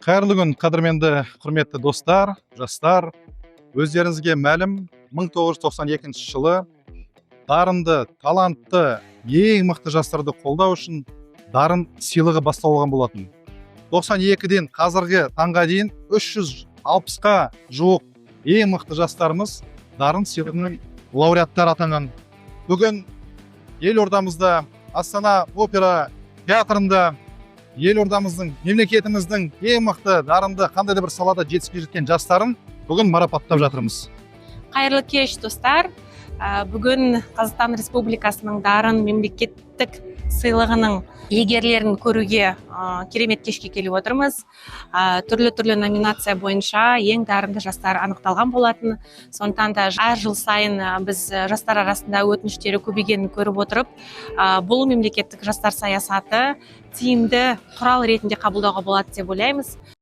Қайырлы күн, қадірменді құрметті достар, жастар. Өздеріңізге мәлім, 1992 жылы дарынды, талантты, ең мықты жастарды қолдау үшін дарын сыйлығы басталған болатын. 92-ден қазіргі таңға дейін 360-қа жуық ең мықты жастарымыз дарын сыйлығының лауреаттары атанған. Бүгін елордамызда, Астана опера театрында, елордамыздың, мемлекетіміздің ең мықты, дарынды, қандай да бір салада жетістікке жеткен жастарын бүгін марапаттап жатырмыз. Қайырлы кеш, достар. Бүгін Қазақстан Республикасының дарын мемлекеттік сыйлығының иегерлерін көруге керемет кешке келіп отырмыз. Түрлі номинация бойынша ең дарынды жастар анықталған болатын. Сондықтан да әр жыл сайын біз жастар арасында өтініштері көбейгенін көріп отырып, бұл мемлекеттік жастар саясаты тиімді құрал ретінде қабылдауға болады деп ойлаймыз.